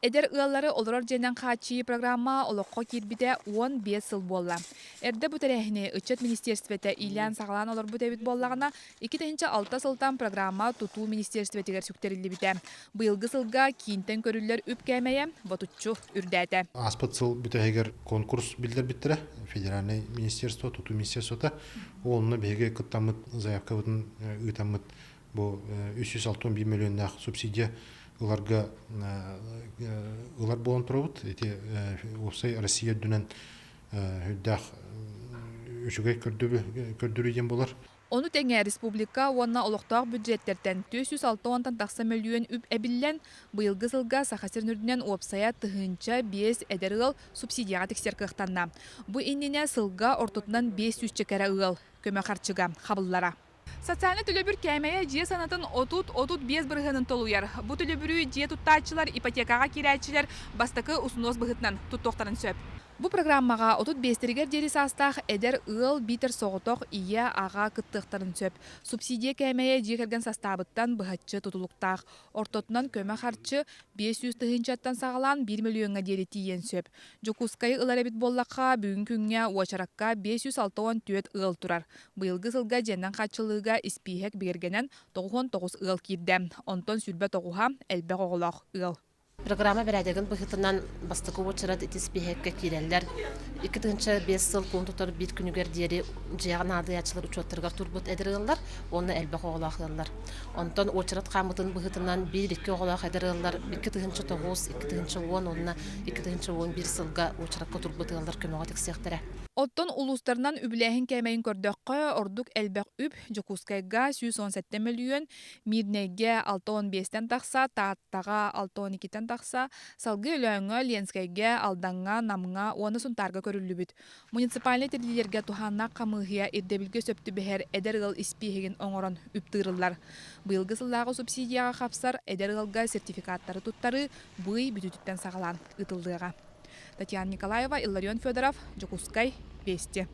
Eder ığalları olurur jenen kaçı programma olokko kirbide 15 yıl bolla. Erde bu terehini Üçet Ministerstvete İlyan sağlan olur bu tevit bollağına 2-6 sıltan programma tutu Ministerstvetiger sükterildi bide. Bıyılgı sılga kinten körüller üp gelmeye vatutçu ürdete. Аспыт сыл бүтәһегер конкурс билдер биттире федеральный министерство туту министерствота онны беге кыттамыт заявка бутын ытамыт бу 361 миллионнах субсидия уларга улар болон турабыт эти осы Россия дүнен хүддах үчүгэй көрдүрүден болар. Onu tenge Respublika onna oloqtaq büdjetlerden 406 taqsa milyon üp ebillen bıyılgı sılga saxasır nürdünen opsaya tıhınca 5 eder ıl subsidiyaga tekser kıqtanna. Bu innine sılga ortutundan 500 çekere ıl köme harçıga xabıllara. Социальный төлөбүр кәмәйе жие санатын отут без бұрғынын толуяр. Бұ төлөбүрі жие туттачылар, ипотекаға керәчілер бастықы ұсынос бұғытнан туттоқтарын сөп. Бұл программаға отут бестерігер дері састақ әдер ыл битер соғытоқ ия аға кыттықтарын сөп. Субсидия кәмәйе жекерген састабыттан бұғатчы тұтылықтақ. Ортотынан көмі харчы 500 тыхынчаттан сағалан 1 миллионға дері тиен сөп. Жокускайы ылар әбіт боллаққа бүгін күнге уачараққа 564 ыл тұрар. Бұйылғы сылға женден қатшылыға испихек бергенен 99 ыл кирдем. Онтон сүрбе тоғуға әлбе оғылақ ыл. Программа берәдеген бұхытынан бастықы очырат етіс бейхекке керелер. 2-5 сыл контутар бір күнігер дері жиған ады ячылар учоттырғар турбут әдірілер, оны әлбәқ оғылақылар. Онтан очырат қамытын бұхытынан 1-2 оғылақ әдірілер, 2-9, 2-10, онына 2-11 сылға очыратқа турбутығылар көмеға тексектірі. Оттон улустарынан үбіләхін кәмәйін көрдөққа ордук әлбәқ үп Жокускайга 117 миллион, Мирнеге 615-тен тақса, Тааттаға 612-тен тақса, салғы өлөңі Ленскайге алданға, намыңа, оны сұнтарға көрілі бүт. Муниципальный тердилерге туханна қамығыя ирдебілге сөпті бәхер әдер ғыл іспейхеген оңырын үптірілар. Бұйылғы сылдағы субсидияға қапсар әдер ғылға сертификаттары туттары бұй бүтүттен сағалан ұтылдыға. Татьяна Николаева, Илларион Федоров, Жокускай, Вести.